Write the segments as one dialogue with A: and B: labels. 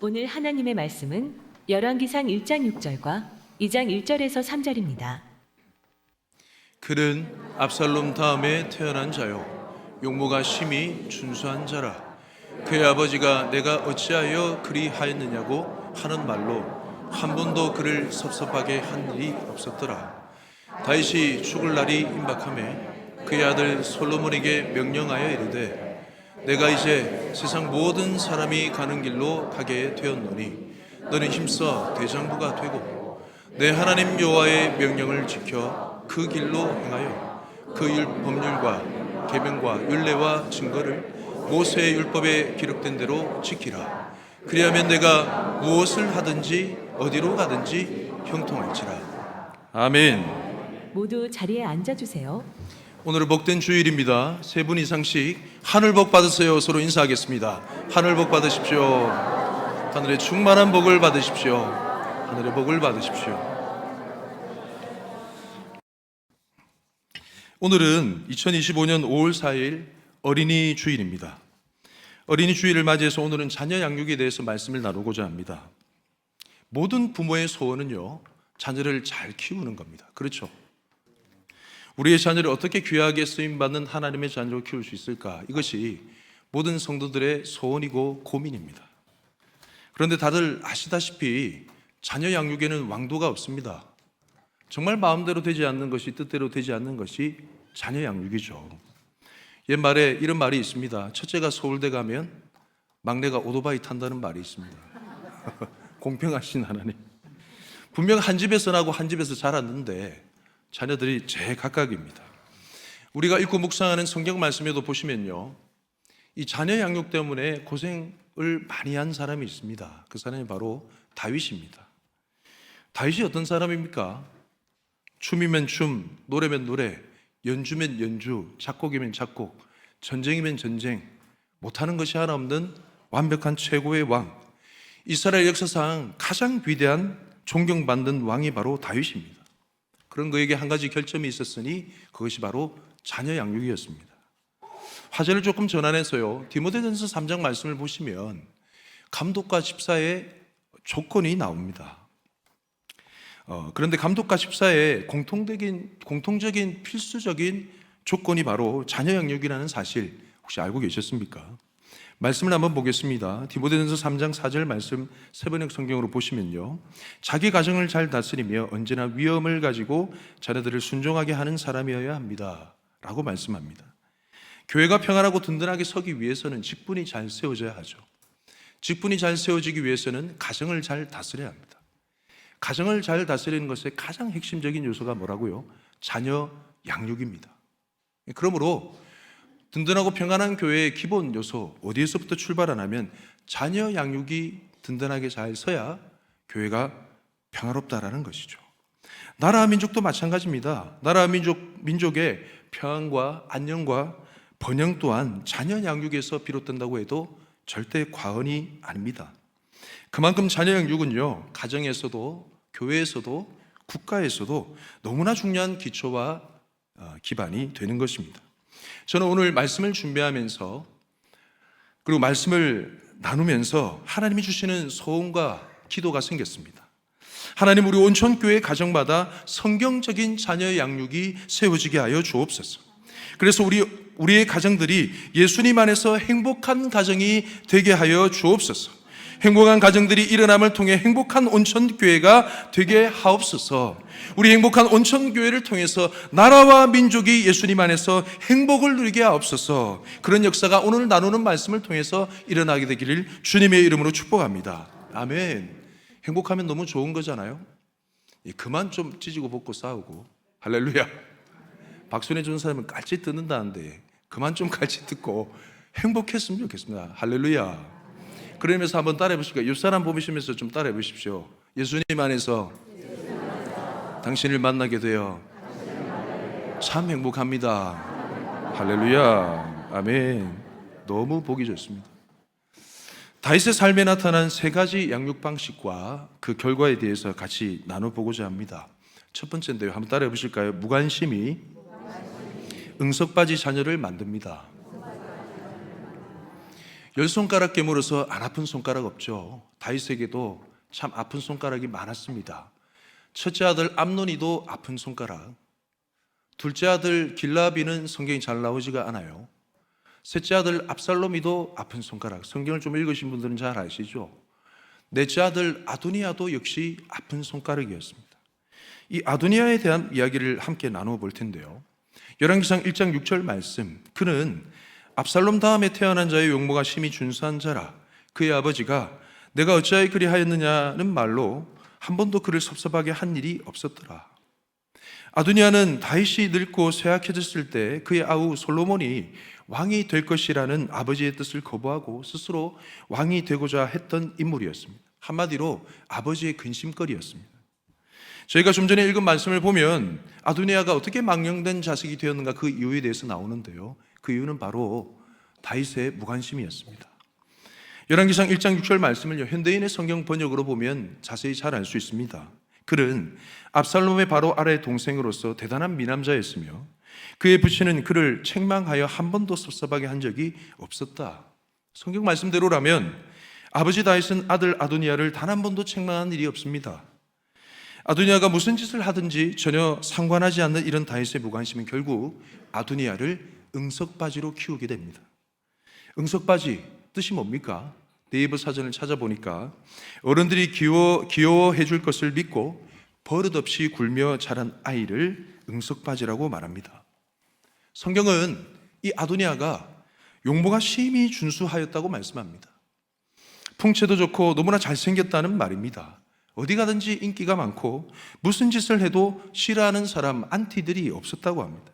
A: 오늘 하나님의 말씀은 열왕기상 1장 6절과 2장 1절에서 3절입니다.
B: 그는 압살롬 다음에 태어난 자요 용모가 심히 준수한 자라. 그의 아버지가 내가 어찌하여 그리하였느냐고 하는 말로 한 번도 그를 섭섭하게 한 일이 없었더라. 다윗이 죽을 날이 임박하매 그의 아들 솔로몬에게 명령하여 이르되 내가 이제 세상 모든 사람이 가는 길로 가게 되었노니 너는 힘써 대장부가 되고 내 하나님 여호와의 명령을 지켜 그 길로 행하여 그 법률과 계명과 율례와 증거를 모세의 율법에 기록된 대로 지키라. 그리하면 내가 무엇을 하든지 어디로 가든지 형통할지라. 아멘.
A: 모두 자리에 앉아주세요.
B: 오늘은 복된 주일입니다. 세 분 이상씩 하늘 복 받으세요. 서로 인사하겠습니다. 하늘 복 받으십시오. 하늘의 충만한 복을 받으십시오. 하늘의 복을 받으십시오. 오늘은 2025년 5월 4일 어린이 주일입니다. 어린이 주일을 맞이해서 오늘은 자녀 양육에 대해서 말씀을 나누고자 합니다. 모든 부모의 소원은요, 자녀를 잘 키우는 겁니다. 그렇죠? 우리의 자녀를 어떻게 귀하게 쓰임받는 하나님의 자녀로 키울 수 있을까? 이것이 모든 성도들의 소원이고 고민입니다. 그런데 다들 아시다시피 자녀 양육에는 왕도가 없습니다. 정말 마음대로 되지 않는 것이, 뜻대로 되지 않는 것이 자녀 양육이죠. 옛말에 이런 말이 있습니다. 첫째가 서울대 가면 막내가 오토바이 탄다는 말이 있습니다. 공평하신 하나님. 분명 한 집에서 나고 한 집에서 자랐는데 자녀들이 제각각입니다. 우리가 읽고 묵상하는 성경 말씀에도 보시면요, 이 자녀 양육 때문에 고생을 많이 한 사람이 있습니다. 그 사람이 바로 다윗입니다. 다윗이 어떤 사람입니까? 춤이면 춤, 노래면 노래, 연주면 연주, 작곡이면 작곡, 전쟁이면 전쟁, 못하는 것이 하나 없는 완벽한 최고의 왕. 이스라엘 역사상 가장 위대한 존경받는 왕이 바로 다윗입니다. 그런 그에게 한 가지 결점이 있었으니 그것이 바로 자녀 양육이었습니다. 화제를 조금 전환해서요, 디모데전서 3장 말씀을 보시면 감독과 집사의 조건이 나옵니다. 그런데 감독과 집사의 공통적인 필수적인 조건이 바로 자녀 양육이라는 사실 혹시 알고 계셨습니까? 말씀을 한번 보겠습니다. 디모데전서 3장 4절 말씀 세번역 성경으로 보시면요, 자기 가정을 잘 다스리며 언제나 위엄을 가지고 자녀들을 순종하게 하는 사람이어야 합니다 라고 말씀합니다. 교회가 평안하고 든든하게 서기 위해서는 직분이 잘 세워져야 하죠. 직분이 잘 세워지기 위해서는 가정을 잘 다스려야 합니다. 가정을 잘 다스리는 것의 가장 핵심적인 요소가 뭐라고요? 자녀 양육입니다. 그러므로 든든하고 평안한 교회의 기본 요소, 어디에서부터 출발하냐면 자녀 양육이 든든하게 잘 서야 교회가 평화롭다라는 것이죠. 나라와 민족도 마찬가지입니다. 나라와 민족의 평안과 안녕과 번영 또한 자녀 양육에서 비롯된다고 해도 절대 과언이 아닙니다. 그만큼 자녀 양육은요, 가정에서도 교회에서도 국가에서도 너무나 중요한 기초와 기반이 되는 것입니다. 저는 오늘 말씀을 준비하면서 그리고 말씀을 나누면서 하나님이 주시는 소원과 기도가 생겼습니다. 하나님, 우리 온천교회 가정마다 성경적인 자녀 양육이 세워지게 하여 주옵소서. 그래서 우리의 가정들이 예수님 안에서 행복한 가정이 되게 하여 주옵소서. 행복한 가정들이 일어남을 통해 행복한 온천교회가 되게 하옵소서. 우리 행복한 온천교회를 통해서 나라와 민족이 예수님 안에서 행복을 누리게 하옵소서. 그런 역사가 오늘 나누는 말씀을 통해서 일어나게 되기를 주님의 이름으로 축복합니다. 아멘. 행복하면 너무 좋은 거잖아요. 그만 좀 찢고 볶고 싸우고. 할렐루야. 박수내 주는 사람은 깔짓 듣는다는데 그만 좀 깔짓 듣고 행복했으면 좋겠습니다. 할렐루야. 그러면서 한번 따라해 보실까요? 옆 사람 보시면서 좀 따라해 보십시오. 예수님 안에서 당신을 만나게 되어 참 행복합니다. 할렐루야. 아멘. 너무 보기 좋습니다. 다윗의 삶에 나타난 세 가지 양육 방식과 그 결과에 대해서 같이 나눠보고자 합니다. 첫 번째인데요, 한번 따라해 보실까요? 무관심이 응석바지 자녀를 만듭니다. 열 손가락 깨물어서 안 아픈 손가락 없죠. 다윗에게도 참 아픈 손가락이 많았습니다. 첫째 아들 암논이도 아픈 손가락, 둘째 아들 길라비는 성경이 잘 나오지가 않아요. 셋째 아들 압살롬이도 아픈 손가락, 성경을 좀 읽으신 분들은 잘 아시죠. 넷째 아들 아도니아도 역시 아픈 손가락이었습니다. 이 아도니아에 대한 이야기를 함께 나누어 볼 텐데요. 열왕기상 1장 6절 말씀, 그는 압살롬 다음에 태어난 자의 용모가 심히 준수한 자라. 그의 아버지가 내가 어찌하여 그리하였느냐는 말로 한 번도 그를 섭섭하게 한 일이 없었더라. 아도니아는 다윗이 늙고 쇠약해졌을 때 그의 아우 솔로몬이 왕이 될 것이라는 아버지의 뜻을 거부하고 스스로 왕이 되고자 했던 인물이었습니다. 한마디로 아버지의 근심거리였습니다. 저희가 좀 전에 읽은 말씀을 보면 아도니아가 어떻게 망령된 자식이 되었는가, 그 이유에 대해서 나오는데요. 그 이유는 바로 다윗의 무관심이었습니다. 열왕기상 1장 6절 말씀을요, 현대인의 성경 번역으로 보면 자세히 잘 알 수 있습니다. 그는 압살롬의 바로 아래 동생으로서 대단한 미남자였으며 그의 부친은 그를 책망하여 한 번도 섭섭하게 한 적이 없었다. 성경 말씀대로라면 아버지 다윗은 아들 아도니아를 단 한 번도 책망한 일이 없습니다. 아도니아가 무슨 짓을 하든지 전혀 상관하지 않는 이런 다윗의 무관심은 결국 아도니아를 응석바지로 키우게 됩니다. 응석바지 뜻이 뭡니까? 네이버 사전을 찾아보니까 어른들이 귀여워해 줄 것을 믿고 버릇없이 굴며 자란 아이를 응석바지라고 말합니다. 성경은 이 아도니아가 용모가 심히 준수하였다고 말씀합니다. 풍채도 좋고 너무나 잘생겼다는 말입니다. 어디 가든지 인기가 많고 무슨 짓을 해도 싫어하는 사람, 안티들이 없었다고 합니다.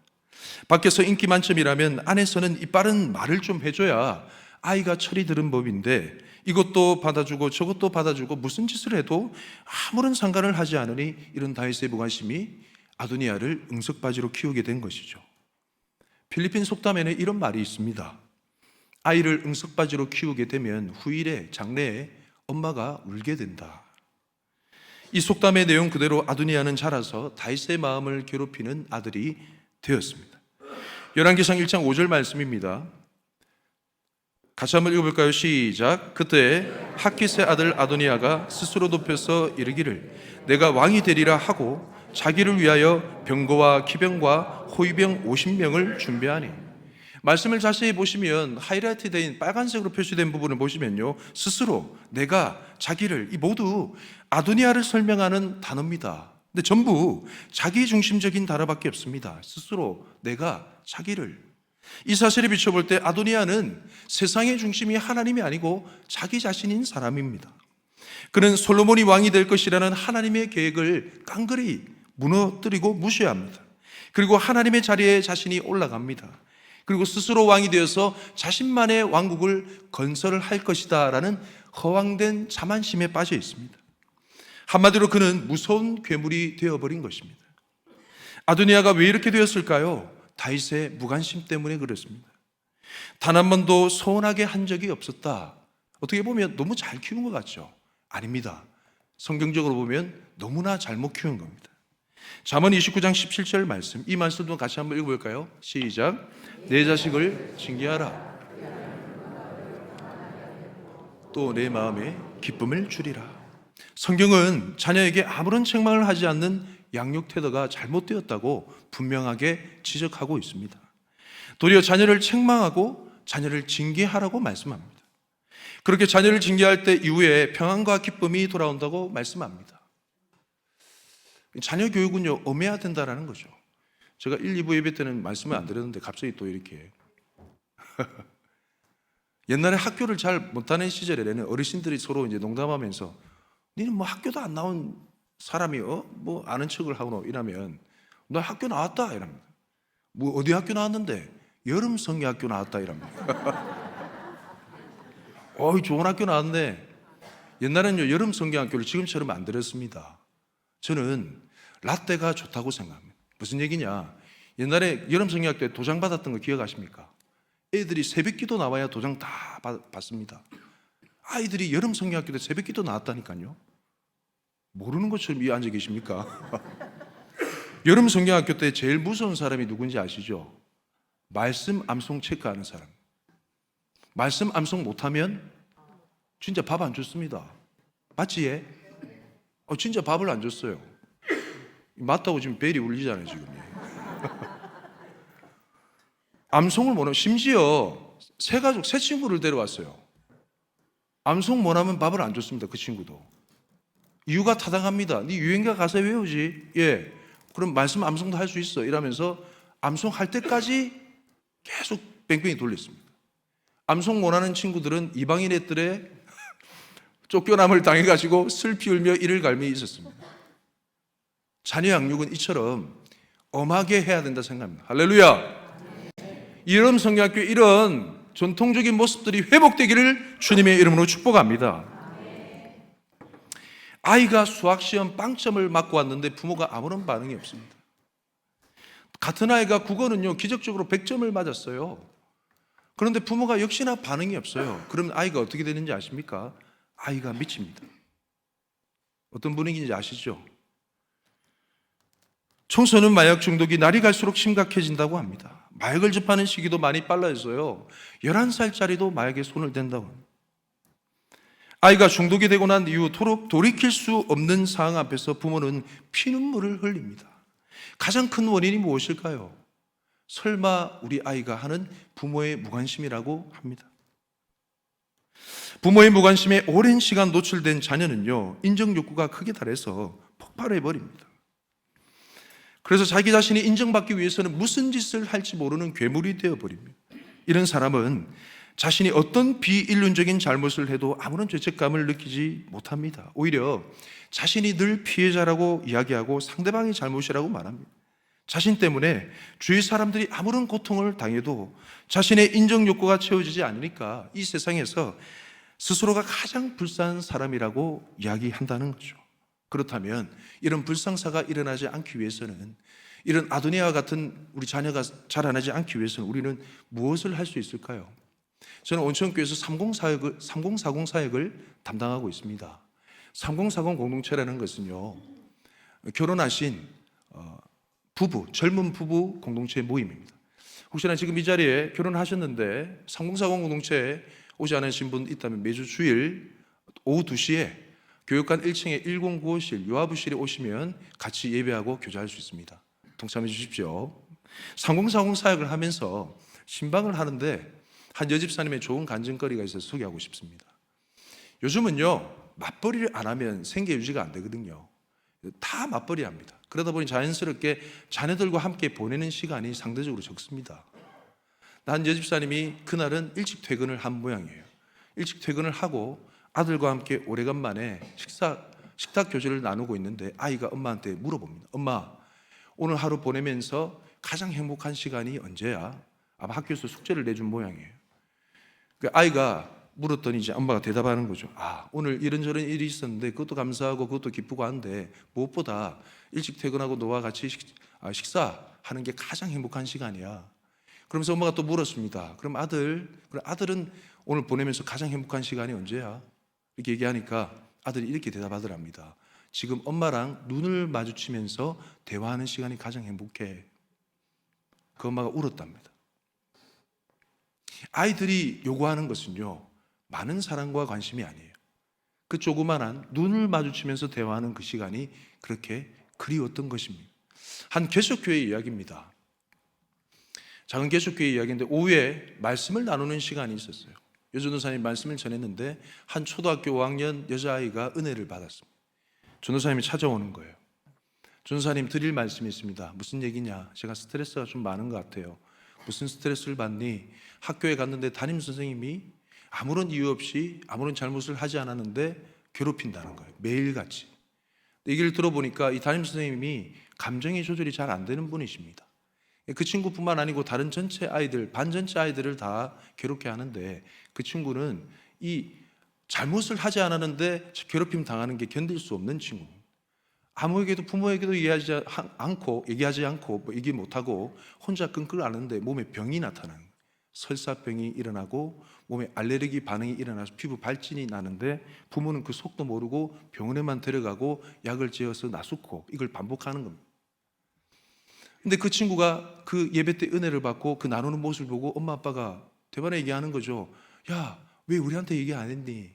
B: 밖에서 인기 만점이라면 안에서는 이 빠른 말을 좀 해줘야 아이가 철이 들은 법인데 이것도 받아주고 저것도 받아주고 무슨 짓을 해도 아무런 상관을 하지 않으니 이런 다윗의 무관심이 아도니아를 응석바지로 키우게 된 것이죠. 필리핀 속담에는 이런 말이 있습니다. 아이를 응석바지로 키우게 되면 후일에 장래에 엄마가 울게 된다. 이 속담의 내용 그대로 아도니아는 자라서 다윗의 마음을 괴롭히는 아들이 되었습니다. 열왕기상 1장 5절 말씀입니다. 같이 한번 읽어볼까요? 시작. 그때 학깃의 아들 아도니아가 스스로 높여서 이르기를 내가 왕이 되리라 하고 자기를 위하여 병거와 기병과 호위병 50명을 준비하니. 말씀을 자세히 보시면 하이라이트 된 빨간색으로 표시된 부분을 보시면요, 스스로, 내가, 자기를, 이 모두 아도니아를 설명하는 단어입니다. 근데 전부 자기 중심적인 단어밖에 없습니다. 스스로, 내가, 자기를. 이 사실에 비춰볼 때 아도니아는 세상의 중심이 하나님이 아니고 자기 자신인 사람입니다. 그는 솔로몬이 왕이 될 것이라는 하나님의 계획을 깡그리 무너뜨리고 무시합니다. 그리고 하나님의 자리에 자신이 올라갑니다. 그리고 스스로 왕이 되어서 자신만의 왕국을 건설을 할 것이다 라는 허황된 자만심에 빠져 있습니다. 한마디로 그는 무서운 괴물이 되어버린 것입니다. 아도니아가 왜 이렇게 되었을까요? 다윗의 무관심 때문에 그렇습니다. 단 한 번도 서운하게 한 적이 없었다. 어떻게 보면 너무 잘 키운 것 같죠? 아닙니다. 성경적으로 보면 너무나 잘못 키운 겁니다. 잠언 29장 17절 말씀, 이 말씀도 같이 한번 읽어볼까요? 시작. 내 자식을 징계하라. 또 내 마음에 기쁨을 주리라. 성경은 자녀에게 아무런 책망을 하지 않는 양육 태도가 잘못되었다고 분명하게 지적하고 있습니다. 도리어 자녀를 책망하고 자녀를 징계하라고 말씀합니다. 그렇게 자녀를 징계할 때 이후에 평안과 기쁨이 돌아온다고 말씀합니다. 자녀 교육은요, 엄해야 된다라는 거죠. 제가 1, 2부 예배 때는 말씀을 안 드렸는데 갑자기 또 이렇게 옛날에 학교를 잘 못하는 시절에는 어르신들이 서로 이제 농담하면서 너는 뭐 학교도 안 나온 사람이 뭐 아는 척을 하고 이러면 너 학교 나왔다 이랍니다. 뭐 어디 학교 나왔는데? 여름 성경학교 나왔다 이랍니다. 좋은 학교 나왔네. 옛날에는요, 여름 성경학교를 지금처럼 안 들었습니다. 저는 라떼가 좋다고 생각합니다. 무슨 얘기냐? 옛날에 여름 성경학교에 도장 받았던 거 기억하십니까? 애들이 새벽기도 나와야 도장 다 받습니다. 아이들이 여름 성경학교 때 새벽기도 나왔다니까요. 모르는 것처럼 이 앉아 계십니까? 여름 성경학교 때 제일 무서운 사람이 누군지 아시죠? 말씀 암송 체크하는 사람. 말씀 암송 못하면 진짜 밥 안 줬습니다. 맞지? 얘? 진짜 밥을 안 줬어요. 맞다고 지금 벨이 울리잖아요, 지금. 암송을 못하면, 심지어 새 가족, 새 친구를 데려왔어요. 암송 못하면 밥을 안 줬습니다, 그 친구도. 이유가 타당합니다. 네 유행가 가사 외우지? 예. 그럼 말씀 암송도 할 수 있어. 이러면서 암송할 때까지 계속 뺑뺑이 돌렸습니다. 암송 못하는 친구들은 이방인의 뜰에 쫓겨남을 당해가지고 슬피 울며 이를 갈미 있었습니다. 자녀 양육은 이처럼 엄하게 해야 된다 생각합니다. 할렐루야. 이런 성경학교 이런 전통적인 모습들이 회복되기를 주님의 이름으로 축복합니다. 아이가 수학시험 빵점을 맞고 왔는데 부모가 아무런 반응이 없습니다. 같은 아이가 국어는요 기적적으로 100점을 맞았어요. 그런데 부모가 역시나 반응이 없어요. 그럼 아이가 어떻게 되는지 아십니까? 아이가 미칩니다. 어떤 분위기인지 아시죠? 청소년 마약 중독이 날이 갈수록 심각해진다고 합니다. 마약을 접하는 시기도 많이 빨라져서요 11살짜리도 마약에 손을 댄다고 합니다. 아이가 중독이 되고 난 이후 돌이킬 수 없는 상황 앞에서 부모는 피눈물을 흘립니다. 가장 큰 원인이 무엇일까요? 설마 우리 아이가 하는 부모의 무관심이라고 합니다. 부모의 무관심에 오랜 시간 노출된 자녀는요 인정 욕구가 크게 달해서 폭발해 버립니다. 그래서 자기 자신이 인정받기 위해서는 무슨 짓을 할지 모르는 괴물이 되어버립니다. 이런 사람은 자신이 어떤 비인륜적인 잘못을 해도 아무런 죄책감을 느끼지 못합니다. 오히려 자신이 늘 피해자라고 이야기하고 상대방이 잘못이라고 말합니다. 자신 때문에 주위 사람들이 아무런 고통을 당해도 자신의 인정 욕구가 채워지지 않으니까 이 세상에서 스스로가 가장 불쌍한 사람이라고 이야기한다는 거죠. 그렇다면 이런 불상사가 일어나지 않기 위해서는, 이런 아도니아와 같은 우리 자녀가 자라나지 않기 위해서는 우리는 무엇을 할 수 있을까요? 저는 온천교회에서 3040 사역을 담당하고 있습니다. 3040 공동체라는 것은요 결혼하신 젊은 부부 공동체 모임입니다. 혹시나 지금 이 자리에 결혼하셨는데 3040 공동체에 오지 않으신 분 있다면 매주 주일 오후 2시에 교육관 1층에 1095실 요하부실에 오시면 같이 예배하고 교제할 수 있습니다. 동참해 주십시오. 3040 사역을 하면서 신방을 하는데 한 여집사님의 좋은 간증거리가 있어서 소개하고 싶습니다. 요즘은요 맞벌이를 안 하면 생계 유지가 안 되거든요. 다 맞벌이 합니다. 그러다 보니 자연스럽게 자녀들과 함께 보내는 시간이 상대적으로 적습니다. 한 여집사님이 그날은 일찍 퇴근을 한 모양이에요. 일찍 퇴근을 하고 아들과 함께 오래간만에 식탁 교제를 나누고 있는데 아이가 엄마한테 물어봅니다. 엄마, 오늘 하루 보내면서 가장 행복한 시간이 언제야? 아마 학교에서 숙제를 내준 모양이에요. 그 아이가 물었더니 이제 엄마가 대답하는 거죠. 오늘 이런저런 일이 있었는데 그것도 감사하고 그것도 기쁘고 한데 무엇보다 일찍 퇴근하고 너와 같이 식사하는 게 가장 행복한 시간이야. 그러면서 엄마가 또 물었습니다. 그럼 아들은 오늘 보내면서 가장 행복한 시간이 언제야? 이렇게 얘기하니까 아들이 이렇게 대답하더랍니다. 지금 엄마랑 눈을 마주치면서 대화하는 시간이 가장 행복해. 그 엄마가 울었답니다. 아이들이 요구하는 것은요 많은 사랑과 관심이 아니에요. 그 조그만한 눈을 마주치면서 대화하는 그 시간이 그렇게 그리웠던 것입니다. 한 개척교회 이야기입니다. 작은 개척교회 이야기인데 오후에 말씀을 나누는 시간이 있었어요. 여전도사님이 말씀을 전했는데 한 초등학교 5학년 여자아이가 은혜를 받았습니다. 전도사님이 찾아오는 거예요. 전도사님 드릴 말씀이 있습니다. 무슨 얘기냐? 제가 스트레스가 좀 많은 것 같아요. 무슨 스트레스를 받니? 학교에 갔는데 담임선생님이 아무런 이유 없이 아무런 잘못을 하지 않았는데 괴롭힌다는 거예요. 매일같이. 얘기를 들어보니까 이 담임선생님이 감정의 조절이 잘 안 되는 분이십니다. 그 친구뿐만 아니고 다른 전체 아이들, 반 전체 아이들을 다 괴롭게 하는데 그 친구는 이 잘못을 하지 않았는데 괴롭힘 당하는 게 견딜 수 없는 친구입니다. 아무에게도 부모에게도 얘기하지 않고 얘기 못하고 혼자 끙끙 앓는데 몸에 병이 나타나는 거예요. 설사병이 일어나고 몸에 알레르기 반응이 일어나서 피부 발진이 나는데 부모는 그 속도 모르고 병원에만 데려가고 약을 지어서 나수고 이걸 반복하는 겁니다. 근데 그 친구가 그 예배 때 은혜를 받고 그 나누는 모습을 보고 엄마 아빠가 대반에 얘기하는 거죠. 야, 왜 우리한테 얘기 안 했니?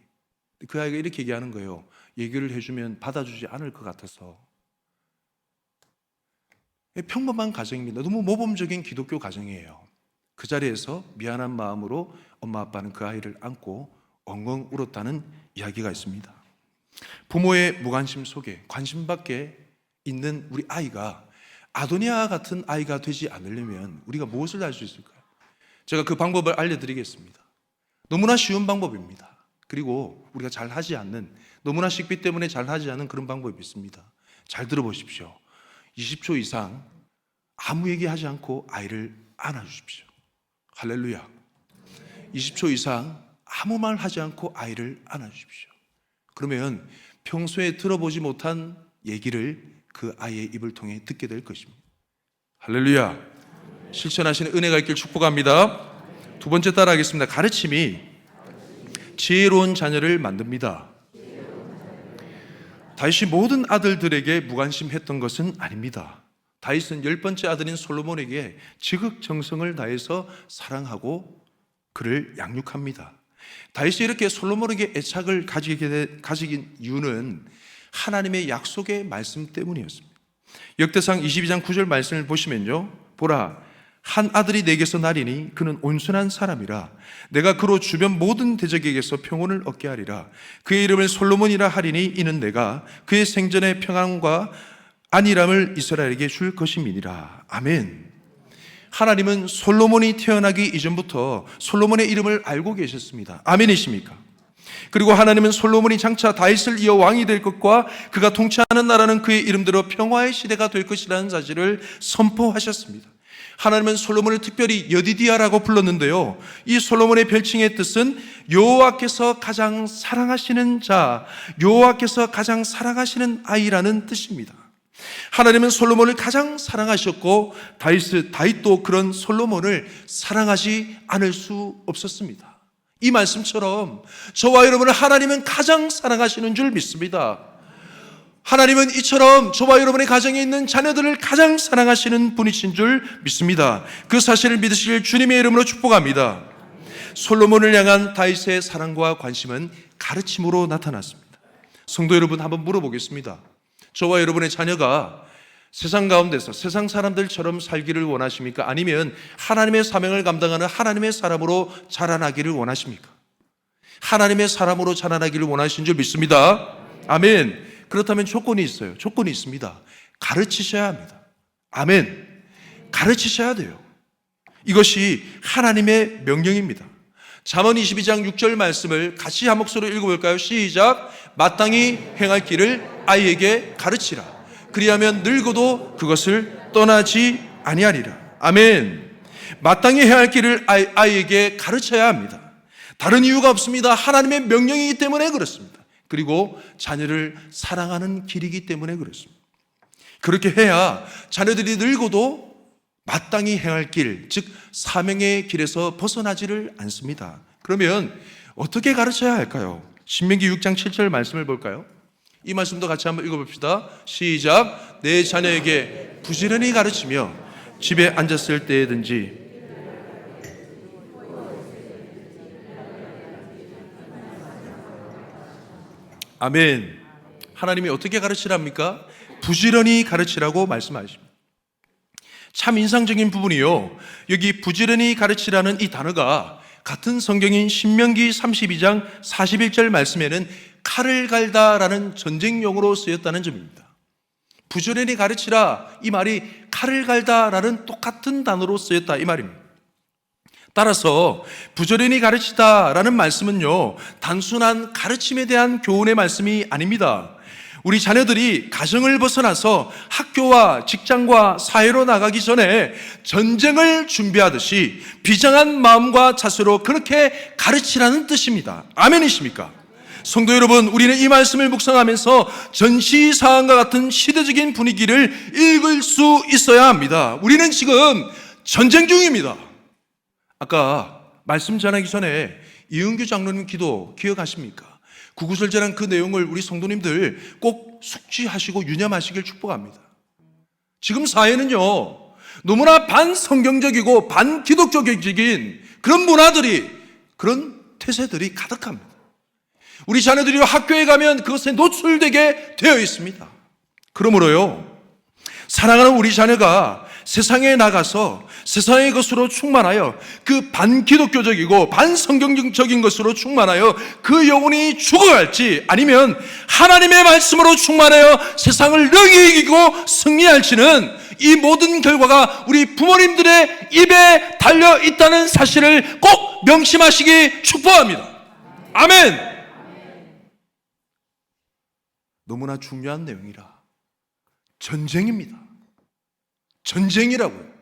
B: 그 아이가 이렇게 얘기하는 거예요. 얘기를 해주면 받아주지 않을 것 같아서. 평범한 가정입니다. 너무 모범적인 기독교 가정이에요. 그 자리에서 미안한 마음으로 엄마 아빠는 그 아이를 안고 엉엉 울었다는 이야기가 있습니다. 부모의 무관심 속에 관심 밖에 있는 우리 아이가 아도니아 같은 아이가 되지 않으려면 우리가 무엇을 할 수 있을까요? 제가 그 방법을 알려드리겠습니다. 너무나 쉬운 방법입니다. 그리고 우리가 잘 하지 않는, 너무나 식비 때문에 잘 하지 않는 그런 방법이 있습니다. 잘 들어보십시오. 20초 이상 아무 얘기하지 않고 아이를 안아주십시오. 할렐루야. 20초 이상 아무 말 하지 않고 아이를 안아주십시오. 그러면 평소에 들어보지 못한 얘기를 그 아이의 입을 통해 듣게 될 것입니다. 할렐루야. 실천하시는 은혜가 있길 축복합니다. 두 번째 따라하겠습니다. 가르침이 지혜로운 자녀를 만듭니다. 다윗이 모든 아들들에게 무관심했던 것은 아닙니다. 다윗은 10번째 아들인 솔로몬에게 지극정성을 다해서 사랑하고 그를 양육합니다. 다윗이 이렇게 솔로몬에게 애착을 가지긴 이유는 하나님의 약속의 말씀 때문이었습니다. 역대상 22장 9절 말씀을 보시면요, 보라, 한 아들이 내게서 나리니 그는 온순한 사람이라. 내가 그로 주변 모든 대적에게서 평온을 얻게 하리라. 그의 이름을 솔로몬이라 하리니 이는 내가 그의 생전의 평안과 안일함을 이스라엘에게 줄 것임이니라. 아멘. 하나님은 솔로몬이 태어나기 이전부터 솔로몬의 이름을 알고 계셨습니다. 아멘이십니까? 그리고 하나님은 솔로몬이 장차 다윗을 이어 왕이 될 것과 그가 통치하는 나라는 그의 이름대로 평화의 시대가 될 것이라는 사실을 선포하셨습니다. 하나님은 솔로몬을 특별히 여디디아라고 불렀는데요, 이 솔로몬의 별칭의 뜻은 여호와께서 가장 사랑하시는 자, 여호와께서 가장 사랑하시는 아이라는 뜻입니다. 하나님은 솔로몬을 가장 사랑하셨고 다윗도 그런 솔로몬을 사랑하지 않을 수 없었습니다. 이 말씀처럼 저와 여러분을 하나님은 가장 사랑하시는 줄 믿습니다. 하나님은 이처럼 저와 여러분의 가정에 있는 자녀들을 가장 사랑하시는 분이신 줄 믿습니다. 그 사실을 믿으실 주님의 이름으로 축복합니다. 솔로몬을 향한 다윗의 사랑과 관심은 가르침으로 나타났습니다. 성도 여러분, 한번 물어보겠습니다. 저와 여러분의 자녀가 세상 가운데서 세상 사람들처럼 살기를 원하십니까? 아니면 하나님의 사명을 감당하는 하나님의 사람으로 자라나기를 원하십니까? 하나님의 사람으로 자라나기를 원하시는 줄 믿습니다. 아멘. 그렇다면 조건이 있어요. 조건이 있습니다. 가르치셔야 합니다. 아멘. 가르치셔야 돼요. 이것이 하나님의 명령입니다. 잠언 22장 6절 말씀을 같이 한 목소리로 읽어볼까요? 시작. 마땅히 행할 길을 아이에게 가르치라. 그리하면 늙어도 그것을 떠나지 아니하리라. 아멘. 마땅히 행할 길을 아이에게 가르쳐야 합니다. 다른 이유가 없습니다. 하나님의 명령이기 때문에 그렇습니다. 그리고 자녀를 사랑하는 길이기 때문에 그렇습니다. 그렇게 해야 자녀들이 늙어도 마땅히 행할 길, 즉 사명의 길에서 벗어나지를 않습니다. 그러면 어떻게 가르쳐야 할까요? 신명기 6장 7절 말씀을 볼까요? 이 말씀도 같이 한번 읽어봅시다. 시작. 내 자녀에게 부지런히 가르치며 집에 앉았을 때든지 아멘. 하나님이 어떻게 가르치랍니까? 부지런히 가르치라고 말씀하십니다. 참 인상적인 부분이요, 여기 부지런히 가르치라는 이 단어가 같은 성경인 신명기 32장 41절 말씀에는 칼을 갈다라는 전쟁용어로 쓰였다는 점입니다. 부지런히 가르치라, 이 말이 칼을 갈다라는 똑같은 단어로 쓰였다, 이 말입니다. 따라서 부지런히 가르치다라는 말씀은요, 단순한 가르침에 대한 교훈의 말씀이 아닙니다. 우리 자녀들이 가정을 벗어나서 학교와 직장과 사회로 나가기 전에 전쟁을 준비하듯이 비장한 마음과 자세로 그렇게 가르치라는 뜻입니다. 아멘이십니까? 성도 여러분, 우리는 이 말씀을 묵상하면서 전시사항과 같은 시대적인 분위기를 읽을 수 있어야 합니다. 우리는 지금 전쟁 중입니다. 아까 말씀 전하기 전에 이은규 장로님 기도 기억하십니까? 구구절절한 그 내용을 우리 성도님들 꼭 숙지하시고 유념하시길 축복합니다. 지금 사회는요, 너무나 반성경적이고 반기독교적인 그런 문화들이, 그런 태세들이 가득합니다. 우리 자녀들이 학교에 가면 그것에 노출되게 되어 있습니다. 그러므로요, 사랑하는 우리 자녀가 세상에 나가서 세상의 것으로 충만하여 그 반기독교적이고 반성경적인 것으로 충만하여 그 영혼이 죽어갈지, 아니면 하나님의 말씀으로 충만하여 세상을 능히 이기고 승리할지는 이 모든 결과가 우리 부모님들의 입에 달려 있다는 사실을 꼭 명심하시기 축복합니다. 아멘. 너무나 중요한 내용이라. 전쟁입니다. 전쟁이라고요.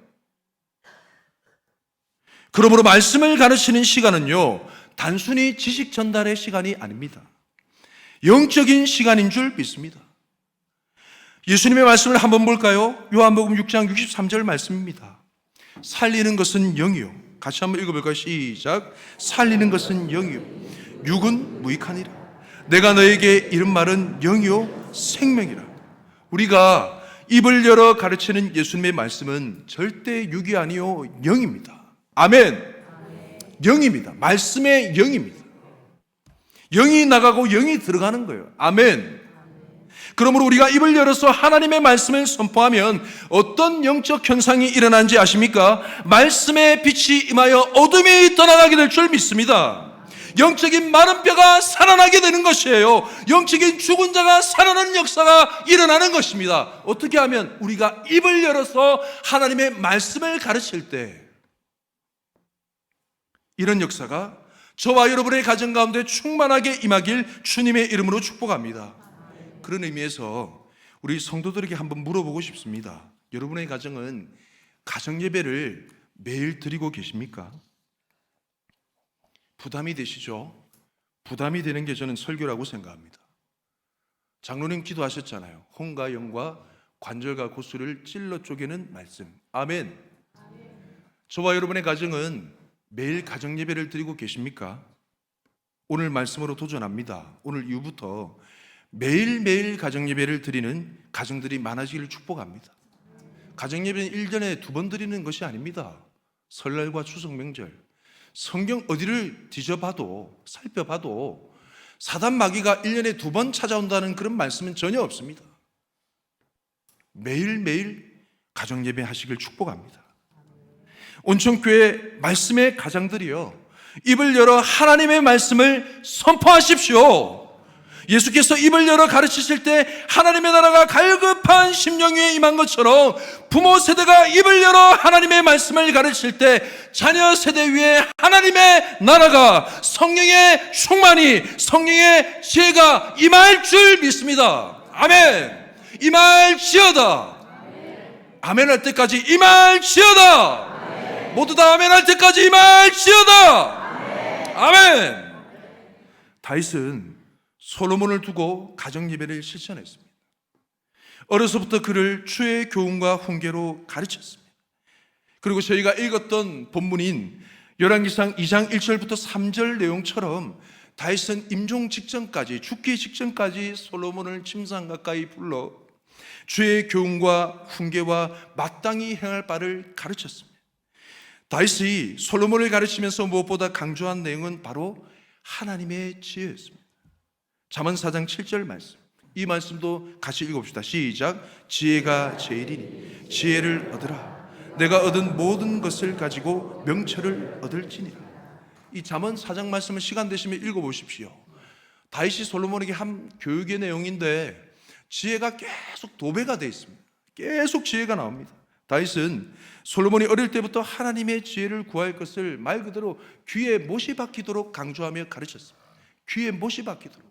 B: 그러므로 말씀을 가르치는 시간은요, 단순히 지식 전달의 시간이 아닙니다. 영적인 시간인 줄 믿습니다. 예수님의 말씀을 한번 볼까요? 요한복음 6장 63절 말씀입니다. 살리는 것은 영이요. 같이 한번 읽어볼까요? 시작. 살리는 것은 영이요, 육은 무익하니라. 내가 너에게 이른 말은 영이요 생명이라. 우리가 입을 열어 가르치는 예수님의 말씀은 절대 육이 아니요 영입니다. 아멘. 영입니다. 말씀의 영입니다. 영이 나가고 영이 들어가는 거예요. 아멘. 그러므로 우리가 입을 열어서 하나님의 말씀을 선포하면 어떤 영적 현상이 일어나는지 아십니까? 말씀의 빛이 임하여 어둠이 떠나가게 될 줄 믿습니다. 영적인 마른 뼈가 살아나게 되는 것이에요. 영적인 죽은 자가 살아나는 역사가 일어나는 것입니다. 어떻게 하면? 우리가 입을 열어서 하나님의 말씀을 가르칠 때 이런 역사가 저와 여러분의 가정 가운데 충만하게 임하길 주님의 이름으로 축복합니다. 그런 의미에서 우리 성도들에게 한번 물어보고 싶습니다. 여러분의 가정은 가정 예배를 매일 드리고 계십니까? 부담이 되시죠? 부담이 되는 게 저는 설교라고 생각합니다. 장로님 기도하셨잖아요. 혼과 영과 관절과 고수를 찔러 쪼개는 말씀. 아멘. 저와 여러분의 가정은 매일 가정 예배를 드리고 계십니까? 오늘 말씀으로 도전합니다. 오늘 이후부터 매일매일 가정 예배를 드리는 가정들이 많아지기를 축복합니다. 가정 예배는 1년에 2번 드리는 것이 아닙니다. 설날과 추석 명절, 성경 어디를 뒤져봐도 살펴봐도 사단 마귀가 1년에 2번 찾아온다는 그런 말씀은 전혀 없습니다. 매일매일 가정 예배 하시길 축복합니다. 온천교회 말씀의 가장들이요, 입을 열어 하나님의 말씀을 선포하십시오. 예수께서 입을 열어 가르치실 때 하나님의 나라가 갈급한 심령 위에 임한 것처럼 부모 세대가 입을 열어 하나님의 말씀을 가르칠 때 자녀 세대 위에 하나님의 나라가, 성령의 충만이, 성령의 지혜가 임할 줄 믿습니다. 아멘. 임할지어다. 아멘 할 때까지 임할지어다. 모두 다 아멘 할 때까지 임할지어다. 아멘. 다윗은 솔로몬을 두고 가정 예배를 실천했습니다. 어려서부터 그를 주의 교훈과 훈계로 가르쳤습니다. 그리고 저희가 읽었던 본문인 열왕기상 2장 1절부터 3절 내용처럼 다윗은 임종 직전까지, 죽기 직전까지 솔로몬을 침상 가까이 불러 주의 교훈과 훈계와 마땅히 행할 바를 가르쳤습니다. 다윗이 솔로몬을 가르치면서 무엇보다 강조한 내용은 바로 하나님의 지혜였습니다. 잠언 4장 7절 말씀, 이 말씀도 같이 읽어봅시다. 시작. 지혜가 제일이니 지혜를 얻으라. 내가 얻은 모든 것을 가지고 명철을 얻을지니라. 이 잠언 4장 말씀을 시간 되시면 읽어보십시오. 다윗이 솔로몬에게 한 교육의 내용인데 지혜가 계속 도배가 되어 있습니다. 계속 지혜가 나옵니다. 다윗은 솔로몬이 어릴 때부터 하나님의 지혜를 구할 것을 말 그대로 귀에 못이 박히도록 강조하며 가르쳤습니다. 귀에 못이 박히도록.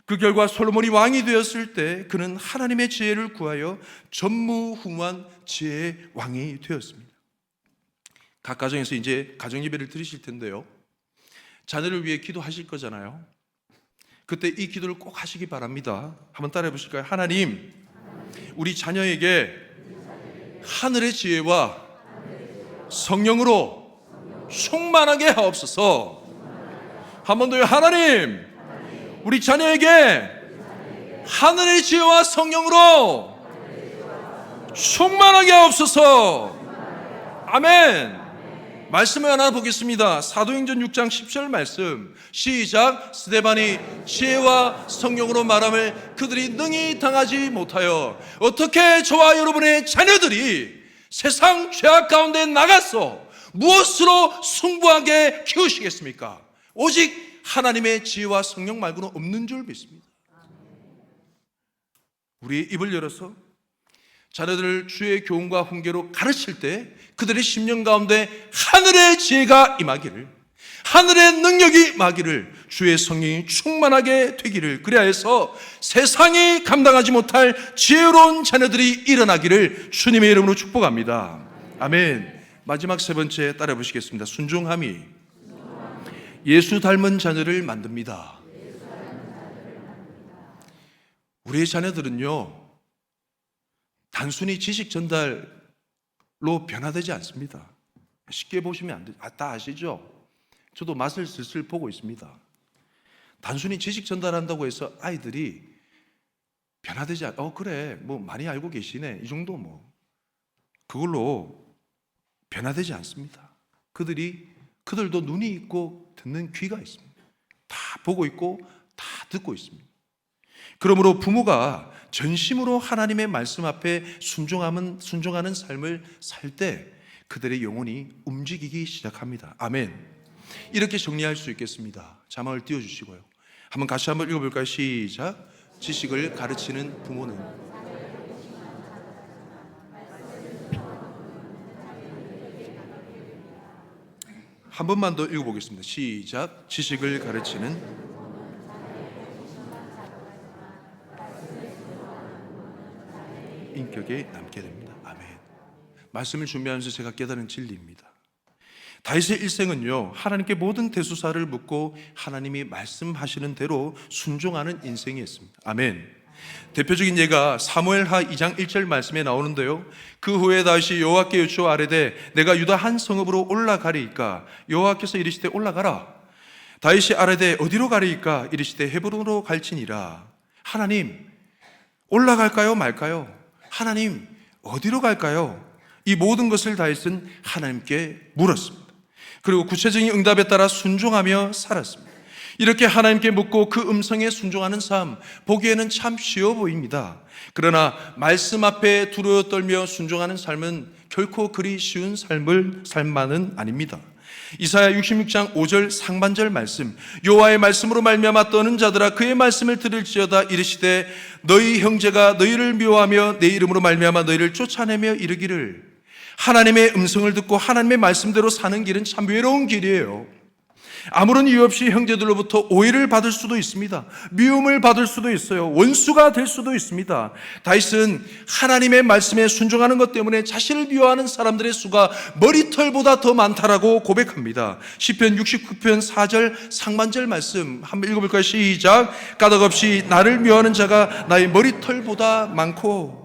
B: 그 결과 솔로몬이 왕이 되었을 때 그는 하나님의 지혜를 구하여 전무후무한 지혜의 왕이 되었습니다. 각 가정에서 이제 가정 예배를 드리실 텐데요, 자녀를 위해 기도하실 거잖아요. 그때 이 기도를 꼭 하시기 바랍니다. 한번 따라해 보실까요? 하나님, 우리 자녀에게 하늘의 지혜와 성령으로 충만하게 하옵소서. 한 번 더요. 하나님, 우리 자녀에게 하늘의 지혜와 성령으로 충만하게 하옵소서. 아멘. 말씀을 하나 보겠습니다. 사도행전 6장 10절 말씀 시작. 스데반이 지혜와 성령으로 말함을 그들이 능히 당하지 못하여 어떻게 저와 여러분의 자녀들이 세상 죄악 가운데 나가서 무엇으로 승부하게 키우시겠습니까? 오직 하나님의 지혜와 성령 말고는 없는 줄 믿습니다. 우리 입을 열어서 자녀들을 주의 교훈과 훈계로 가르칠 때 그들의 심령 가운데 하늘의 지혜가 임하기를, 하늘의 능력이 임하기를, 주의 성령이 충만하게 되기를, 그리하여서 세상이 감당하지 못할 지혜로운 자녀들이 일어나기를 주님의 이름으로 축복합니다. 아멘. 마지막 세 번째 따라 보시겠습니다. 순종함이 예수 닮은 자녀를 만듭니다. 우리의 자녀들은요, 단순히 지식 전달로 변화되지 않습니다. 쉽게 보시면 안 돼요. 다 아시죠? 저도 맛을 슬슬 보고 있습니다. 단순히 지식 전달한다고 해서 아이들이 변화되지 그래, 뭐 많이 알고 계시네, 이 정도 그걸로 변화되지 않습니다. 그들도 눈이 있고 듣는 귀가 있습니다. 다 보고 있고 다 듣고 있습니다. 그러므로 부모가 전심으로 하나님의 말씀 앞에 순종하는 삶을 살 때 그들의 영혼이 움직이기 시작합니다. 아멘. 이렇게 정리할 수 있겠습니다. 자막을 띄워주시고요. 한번 같이 한번 읽어볼까요? 시작. 지식을 가르치는 부모는 한 번만 더 읽어보겠습니다. 시작. 지식을 가르치는 인격에 남게 됩니다. 아멘. 말씀을 준비하면서 제가 깨달은 진리입니다. 다윗의 일생은요, 하나님께 모든 대수사를 묻고 하나님이 말씀하시는 대로 순종하는 인생이었습니다. 아멘. 대표적인 예가 사무엘하 2장 1절 말씀에 나오는데요, 그 후에 다윗이 여호와께 여쭈어 아뢰되 내가 유다 한 성읍으로 올라가리이까? 여호와께서 이르시되 올라가라. 다윗이 아뢰되 어디로 가리이까? 이르시되 헤브론으로 갈지니라. 하나님, 올라갈까요 말까요? 하나님, 어디로 갈까요? 이 모든 것을 다윗은 하나님께 물었습니다. 그리고 구체적인 응답에 따라 순종하며 살았습니다. 이렇게 하나님께 묻고 그 음성에 순종하는 삶, 보기에는 참 쉬워 보입니다. 그러나 말씀 앞에 두려워 떨며 순종하는 삶은 결코 그리 쉬운 삶만은 아닙니다. 이사야 66장 5절 상반절 말씀, 여호와의 말씀으로 말미암아 떠는 자들아 그의 말씀을 들을지어다. 이르시되 너희 형제가 너희를 미워하며 내 이름으로 말미암아 너희를 쫓아내며 이르기를. 하나님의 음성을 듣고 하나님의 말씀대로 사는 길은 참 외로운 길이에요. 아무런 이유 없이 형제들로부터 오해를 받을 수도 있습니다. 미움을 받을 수도 있어요. 원수가 될 수도 있습니다. 다윗은 하나님의 말씀에 순종하는 것 때문에 자신을 미워하는 사람들의 수가 머리털보다 더 많다라고 고백합니다. 시편 69편 4절 상반절 말씀 한번 읽어볼까요? 시작. 까닭없이 나를 미워하는 자가 나의 머리털보다 많고.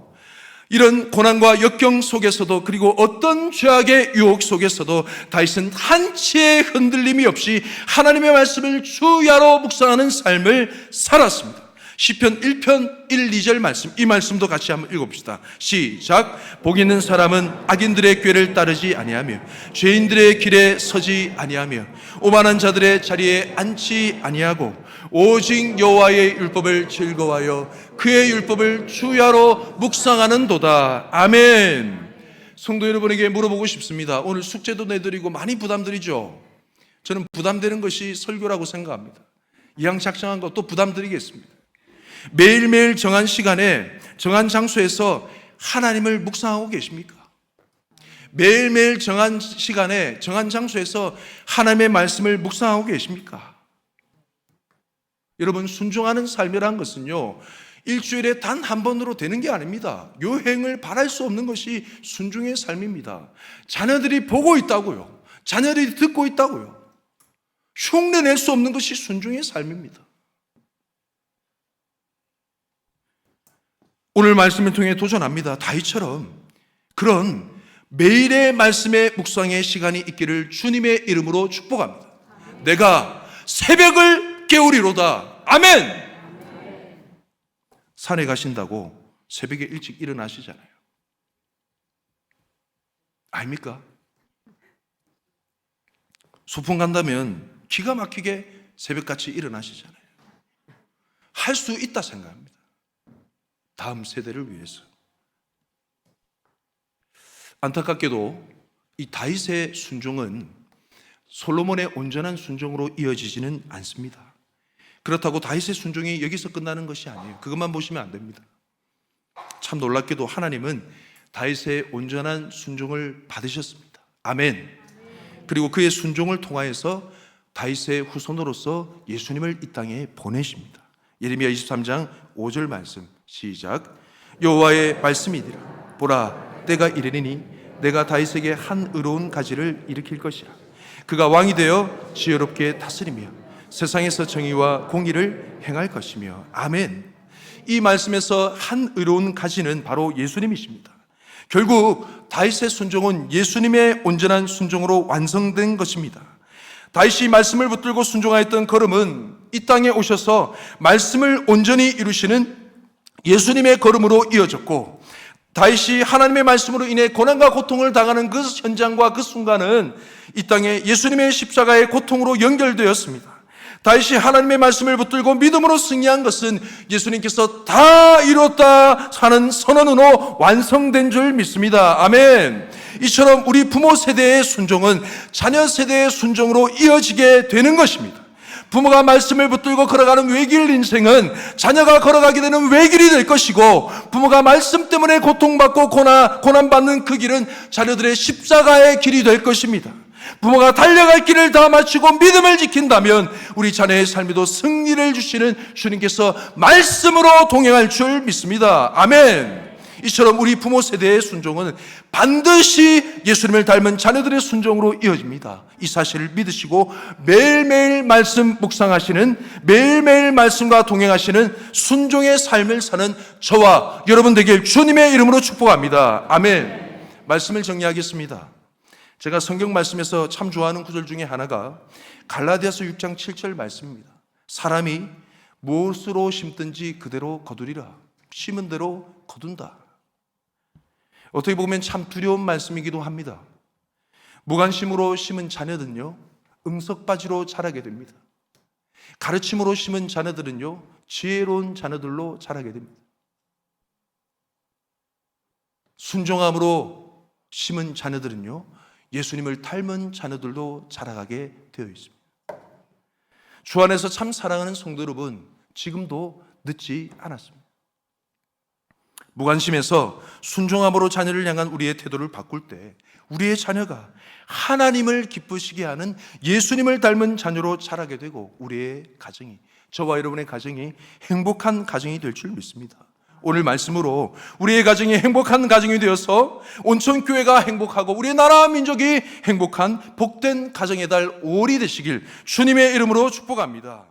B: 이런 고난과 역경 속에서도, 그리고 어떤 죄악의 유혹 속에서도 다윗은 한치의 흔들림이 없이 하나님의 말씀을 주야로 묵상하는 삶을 살았습니다. 시편 1편 1, 2절 말씀, 이 말씀도 같이 한번 읽어봅시다. 시작. 복 있는 사람은 악인들의 꾀를 따르지 아니하며 죄인들의 길에 서지 아니하며 오만한 자들의 자리에 앉지 아니하고 오직 여호와의 율법을 즐거워하여 그의 율법을 주야로 묵상하는 도다. 아멘. 성도 여러분에게 물어보고 싶습니다. 오늘 숙제도 내드리고 많이 부담드리죠. 저는 부담되는 것이 설교라고 생각합니다. 이왕 작정한 것도 부담드리겠습니다. 매일매일 정한 시간에 정한 장소에서 하나님을 묵상하고 계십니까? 매일매일 정한 시간에 정한 장소에서 하나님의 말씀을 묵상하고 계십니까? 여러분, 순종하는 삶이란 것은요, 일주일에 단 한 번으로 되는 게 아닙니다. 요행을 바랄 수 없는 것이 순종의 삶입니다. 자녀들이 보고 있다고요. 자녀들이 듣고 있다고요. 흉내낼 수 없는 것이 순종의 삶입니다. 오늘 말씀을 통해 도전합니다. 다윗처럼 그런 매일의 말씀의 묵상의 시간이 있기를 주님의 이름으로 축복합니다. 내가 새벽을 깨우리로다. 아멘. 산에 가신다고 새벽에 일찍 일어나시잖아요. 아닙니까? 소풍 간다면 기가 막히게 새벽같이 일어나시잖아요. 할 수 있다 생각합니다. 다음 세대를 위해서. 안타깝게도 이 다윗의 순종은 솔로몬의 온전한 순종으로 이어지지는 않습니다. 그렇다고 다윗의 순종이 여기서 끝나는 것이 아니에요. 그것만 보시면 안 됩니다. 참 놀랍게도 하나님은 다윗의 온전한 순종을 받으셨습니다. 아멘. 그리고 그의 순종을 통하여서 다윗의 후손으로서 예수님을 이 땅에 보내십니다. 예레미야 23장 5절 말씀 시작. 여호와의 말씀이니라. 보라, 때가 이르리니 내가 다윗에게 한 의로운 가지를 일으킬 것이라. 그가 왕이 되어 지혜롭게 다스리며 세상에서 정의와 공의를 행할 것이며. 아멘. 이 말씀에서 한 의로운 가지는 바로 예수님이십니다. 결국 다윗의 순종은 예수님의 온전한 순종으로 완성된 것입니다. 다윗이 말씀을 붙들고 순종하였던 걸음은 이 땅에 오셔서 말씀을 온전히 이루시는 예수님의 걸음으로 이어졌고, 다윗이 하나님의 말씀으로 인해 고난과 고통을 당하는 그 현장과 그 순간은 이 땅에 예수님의 십자가의 고통으로 연결되었습니다. 다윗이 하나님의 말씀을 붙들고 믿음으로 승리한 것은 예수님께서 다 이뤘다 하는 선언으로 완성된 줄 믿습니다. 아멘. 이처럼 우리 부모 세대의 순종은 자녀 세대의 순종으로 이어지게 되는 것입니다. 부모가 말씀을 붙들고 걸어가는 외길 인생은 자녀가 걸어가게 되는 외길이 될 것이고, 부모가 말씀 때문에 고통받고 고난받는 그 길은 자녀들의 십자가의 길이 될 것입니다. 부모가 달려갈 길을 다 마치고 믿음을 지킨다면 우리 자녀의 삶에도 승리를 주시는 주님께서 말씀으로 동행할 줄 믿습니다. 아멘. 이처럼 우리 부모 세대의 순종은 반드시 예수님을 닮은 자녀들의 순종으로 이어집니다. 이 사실을 믿으시고 매일매일 말씀 묵상하시는, 매일매일 말씀과 동행하시는 순종의 삶을 사는 저와 여러분 되길 주님의 이름으로 축복합니다. 아멘. 말씀을 정리하겠습니다. 제가 성경 말씀에서 참 좋아하는 구절 중에 하나가 갈라디아서 6장 7절 말씀입니다. 사람이 무엇으로 심든지 그대로 거두리라. 심은 대로 거둔다. 어떻게 보면 참 두려운 말씀이기도 합니다. 무관심으로 심은 자녀들은요, 응석바지로 자라게 됩니다. 가르침으로 심은 자녀들은요, 지혜로운 자녀들로 자라게 됩니다. 순종함으로 심은 자녀들은요, 예수님을 닮은 자녀들도 자라가게 되어 있습니다. 주 안에서 참 사랑하는 성도 여러분, 지금도 늦지 않았습니다. 무관심에서 순종함으로 자녀를 향한 우리의 태도를 바꿀 때 우리의 자녀가 하나님을 기쁘시게 하는 예수님을 닮은 자녀로 자라게 되고, 우리의 가정이, 저와 여러분의 가정이 행복한 가정이 될 줄 믿습니다. 오늘 말씀으로 우리의 가정이 행복한 가정이 되어서 온천교회가 행복하고 우리의 나라 민족이 행복한 복된 가정의 달 5월이 되시길 주님의 이름으로 축복합니다.